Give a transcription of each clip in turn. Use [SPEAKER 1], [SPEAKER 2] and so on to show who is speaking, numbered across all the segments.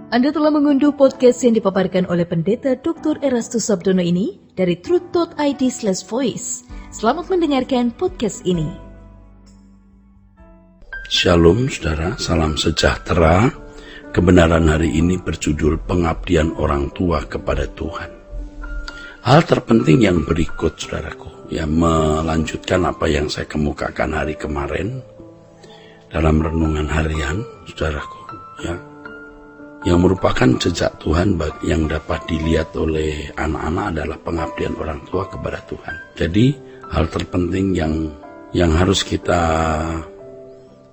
[SPEAKER 1] Anda telah mengunduh podcast yang dipaparkan oleh Pendeta Dr. Erastus Sabdono ini dari truth.id/voice. Selamat mendengarkan podcast ini.
[SPEAKER 2] Shalom saudara, salam sejahtera. Kebenaran hari ini berjudul pengabdian orang tua kepada Tuhan. Hal terpenting yang berikut saudaraku, melanjutkan apa yang saya kemukakan hari kemarin dalam renungan harian saudaraku, yang merupakan jejak Tuhan yang dapat dilihat oleh anak-anak adalah pengabdian orang tua kepada Tuhan. Jadi hal terpenting yang harus kita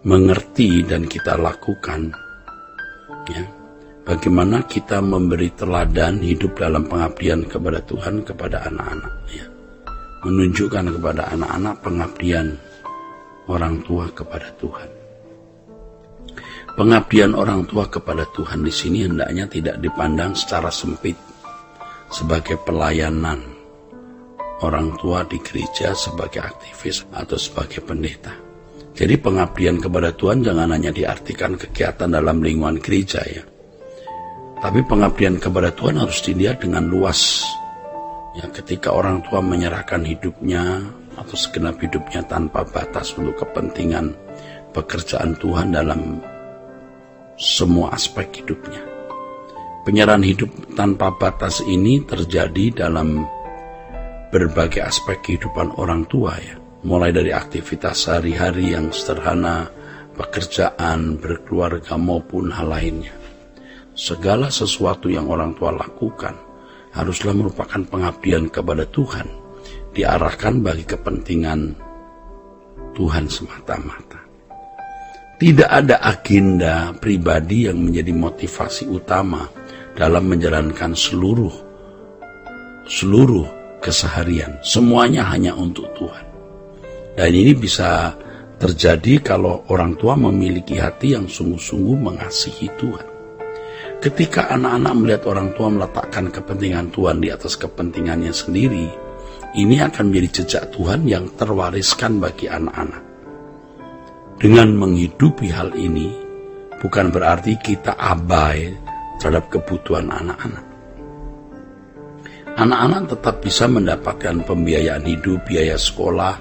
[SPEAKER 2] mengerti dan kita lakukan, bagaimana kita memberi teladan hidup dalam pengabdian kepada Tuhan kepada anak-anak, menunjukkan kepada anak-anak pengabdian orang tua kepada Tuhan. Pengabdian orang tua kepada Tuhan di sini hendaknya tidak dipandang secara sempit sebagai pelayanan orang tua di gereja sebagai aktivis atau sebagai pendeta. Jadi pengabdian kepada Tuhan jangan hanya diartikan kegiatan dalam lingkungan gereja tapi pengabdian kepada Tuhan harus dilihat dengan luas. Ketika orang tua menyerahkan hidupnya atau segenap hidupnya tanpa batas untuk kepentingan pekerjaan Tuhan dalam semua aspek hidupnya. Penyerahan hidup tanpa batas ini terjadi dalam berbagai aspek kehidupan orang tua, mulai dari aktivitas sehari-hari yang sederhana, pekerjaan, berkeluarga maupun hal lainnya. Segala sesuatu yang orang tua lakukan haruslah merupakan pengabdian kepada Tuhan, diarahkan bagi kepentingan Tuhan semata-mata. Tidak ada agenda pribadi yang menjadi motivasi utama dalam menjalankan seluruh keseharian. Semuanya hanya untuk Tuhan. Dan ini bisa terjadi kalau orang tua memiliki hati yang sungguh-sungguh mengasihi Tuhan. Ketika anak-anak melihat orang tua meletakkan kepentingan Tuhan di atas kepentingannya sendiri, ini akan menjadi jejak Tuhan yang terwariskan bagi anak-anak. Dengan menghidupi hal ini, bukan berarti kita abai terhadap kebutuhan anak-anak. Anak-anak tetap bisa mendapatkan pembiayaan hidup, biaya sekolah,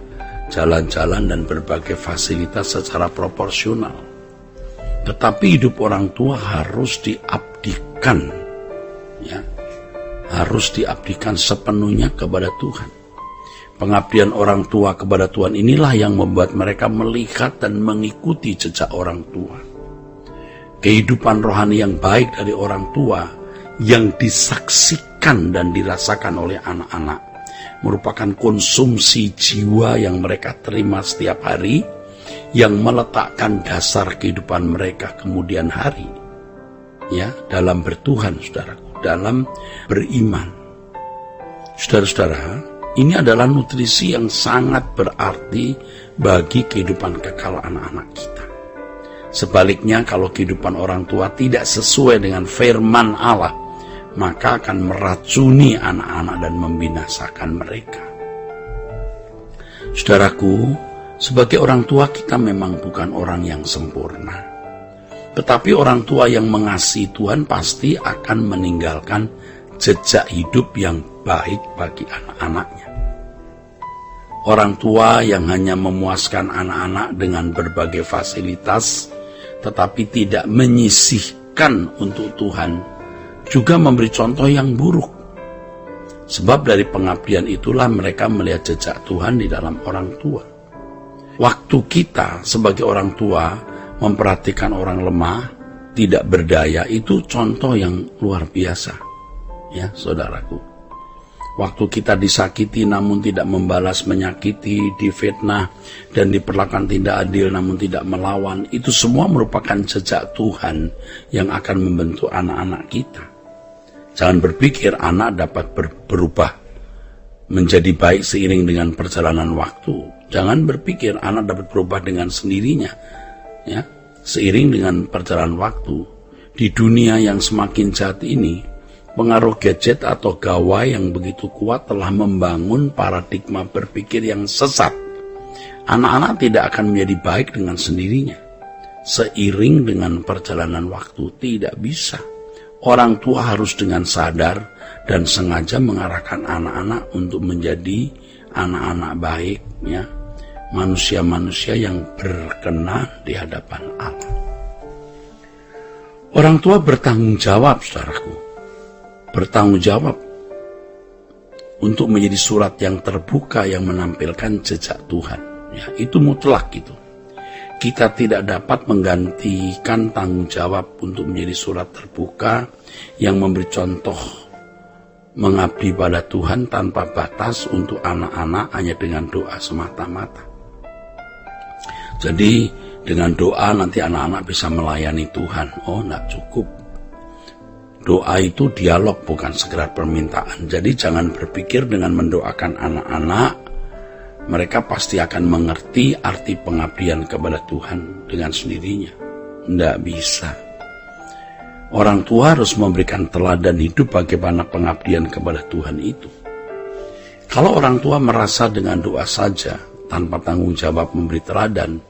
[SPEAKER 2] jalan-jalan, dan berbagai fasilitas secara proporsional. Tetapi hidup orang tua harus diabdikan, harus diabdikan sepenuhnya kepada Tuhan. Pengabdian orang tua kepada Tuhan inilah yang membuat mereka melihat dan mengikuti jejak orang tua. Kehidupan rohani yang baik dari orang tua yang disaksikan dan dirasakan oleh anak-anak merupakan konsumsi jiwa yang mereka terima setiap hari, yang meletakkan dasar kehidupan mereka kemudian hari, dalam bertuhan, saudaraku, dalam beriman. Saudara-saudara, ini adalah nutrisi yang sangat berarti bagi kehidupan kekal anak-anak kita. Sebaliknya, kalau kehidupan orang tua tidak sesuai dengan firman Allah, maka akan meracuni anak-anak dan membinasakan mereka. Saudaraku, sebagai orang tua kita memang bukan orang yang sempurna. Tetapi orang tua yang mengasihi Tuhan pasti akan meninggalkan jejak hidup yang baik bagi anak-anaknya. Orang tua yang hanya memuaskan anak-anak dengan berbagai fasilitas, tetapi tidak menyisihkan untuk Tuhan, juga memberi contoh yang buruk. Sebab dari pengabdian itulah mereka melihat jejak Tuhan di dalam orang tua. Waktu kita sebagai orang tua memperhatikan orang lemah, tidak berdaya, itu contoh yang luar biasa, saudaraku. Waktu kita disakiti namun tidak membalas menyakiti, difitnah dan diperlakukan tidak adil namun tidak melawan, itu semua merupakan jejak Tuhan yang akan membentuk anak-anak kita. Jangan berpikir anak dapat berubah menjadi baik seiring dengan perjalanan waktu. Jangan berpikir anak dapat berubah dengan sendirinya, seiring dengan perjalanan waktu. Di dunia yang semakin jahat ini, pengaruh gadget atau gawai yang begitu kuat telah membangun paradigma berpikir yang sesat. Anak-anak tidak akan menjadi baik dengan sendirinya. Seiring dengan perjalanan waktu, tidak bisa. orang tua harus dengan sadar dan sengaja mengarahkan anak-anak untuk menjadi anak-anak baik, ya, manusia-manusia yang berkenan di hadapan Allah. Orang tua bertanggung jawab, saudaraku, bertanggung jawab untuk menjadi surat yang terbuka yang menampilkan jejak Tuhan. Ya, itu mutlak gitu. Kita tidak dapat menggantikan tanggung jawab untuk menjadi surat terbuka yang memberi contoh mengabdi pada Tuhan tanpa batas untuk anak-anak hanya dengan doa semata-mata. Jadi dengan doa nanti anak-anak bisa melayani Tuhan. Oh, enggak cukup. Doa itu dialog, bukan sekedar permintaan. Jadi jangan berpikir dengan mendoakan anak-anak mereka pasti akan mengerti arti pengabdian kepada Tuhan dengan sendirinya. Tidak bisa. Orang tua harus memberikan teladan hidup bagaimana pengabdian kepada Tuhan itu. Kalau orang tua merasa dengan doa saja, tanpa tanggung jawab memberi teladan,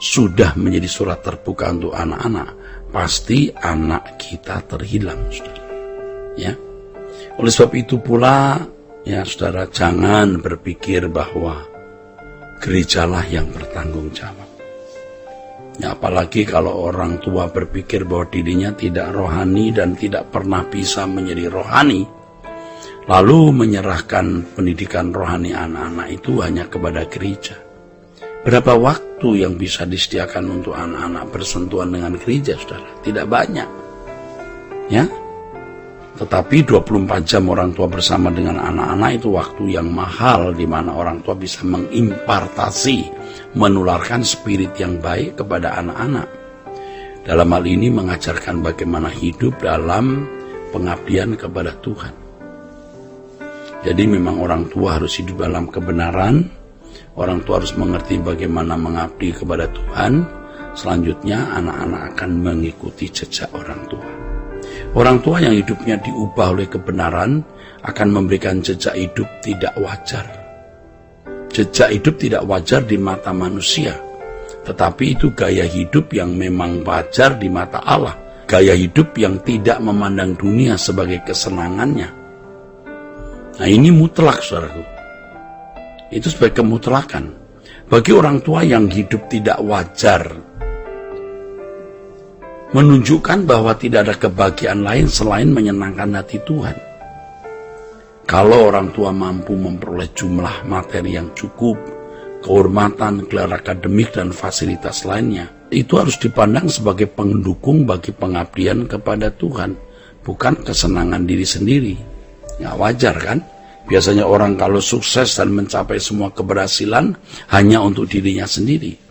[SPEAKER 2] sudah menjadi surat terbuka untuk anak-anak, pasti anak kita terhilang, saudara. Ya. Oleh sebab itu pula, ya saudara, jangan berpikir bahwa gerejalah yang bertanggung jawab. Ya, apalagi kalau orang tua berpikir bahwa dirinya tidak rohani dan tidak pernah bisa menjadi rohani, lalu menyerahkan pendidikan rohani anak-anak itu hanya kepada gereja. Berapa waktu yang bisa disediakan untuk anak-anak bersentuhan dengan gereja, saudara? Tidak banyak. Ya. Tetapi 24 jam orang tua bersama dengan anak-anak itu waktu yang mahal, di mana orang tua bisa mengimpartasi, menularkan spirit yang baik kepada anak-anak. Dalam hal ini mengajarkan bagaimana hidup dalam pengabdian kepada Tuhan. Jadi memang orang tua harus hidup dalam kebenaran, orang tua harus mengerti bagaimana mengabdi kepada Tuhan. Selanjutnya anak-anak akan mengikuti jejak orang tua. Orang tua yang hidupnya diubah oleh kebenaran akan memberikan jejak hidup tidak wajar. Jejak hidup tidak wajar di mata manusia, tetapi itu gaya hidup yang memang wajar di mata Allah. Gaya hidup yang tidak memandang dunia sebagai kesenangannya. Nah, ini mutlak, saudaraku. Itu sebagai kemutlakan. Bagi orang tua yang hidup tidak wajar, menunjukkan bahwa tidak ada kebahagiaan lain selain menyenangkan hati Tuhan. Kalau orang tua mampu memperoleh jumlah materi yang cukup, kehormatan, gelar akademik, dan fasilitas lainnya, itu harus dipandang sebagai pendukung bagi pengabdian kepada Tuhan, bukan kesenangan diri sendiri. Ya, wajar kan? Biasanya orang kalau sukses dan mencapai semua keberhasilan hanya untuk dirinya sendiri.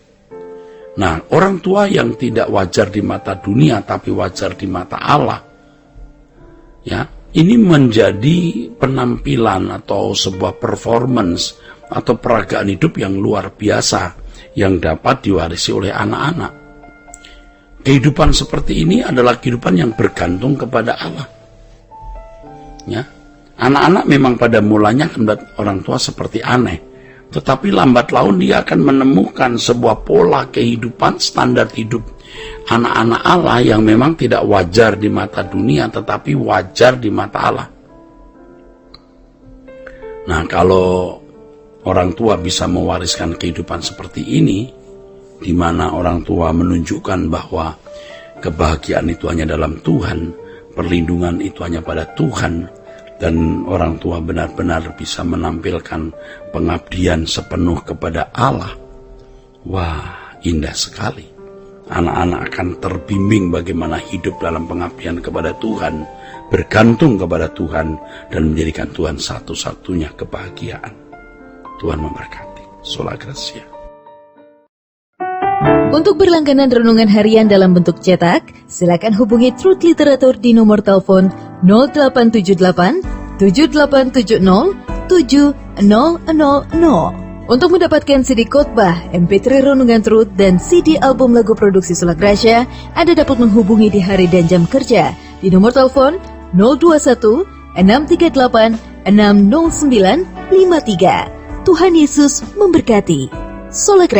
[SPEAKER 2] Nah, orang tua yang tidak wajar di mata dunia tapi wajar di mata Allah, ya, ini menjadi penampilan atau sebuah performance atau peragaan hidup yang luar biasa yang dapat diwarisi oleh anak-anak. Kehidupan seperti ini adalah kehidupan yang bergantung kepada Allah. Ya, anak-anak memang pada mulanya akan melihat orang tua seperti aneh. Tetapi lambat laun dia akan menemukan sebuah pola kehidupan, standar hidup anak-anak Allah yang memang tidak wajar di mata dunia, tetapi wajar di mata Allah. Nah, kalau orang tua bisa mewariskan kehidupan seperti ini, di mana orang tua menunjukkan bahwa kebahagiaan itu hanya dalam Tuhan, perlindungan itu hanya pada Tuhan, dan orang tua benar-benar bisa menampilkan pengabdian sepenuh kepada Allah. Wah, indah sekali. Anak-anak akan terbimbing bagaimana hidup dalam pengabdian kepada Tuhan, bergantung kepada Tuhan, dan menjadikan Tuhan satu-satunya kebahagiaan. Tuhan memberkati. Sola Gracia.
[SPEAKER 1] Untuk berlangganan renungan harian dalam bentuk cetak, silakan hubungi Truth Literatur di nomor telepon 0878 7870 7000. Untuk mendapatkan CD khotbah, MP3 renungan Truth, dan CD album lagu produksi Sola Gracia, Anda dapat menghubungi di hari dan jam kerja di nomor telepon 021 638 60953. Tuhan Yesus memberkati. Sola Gracia.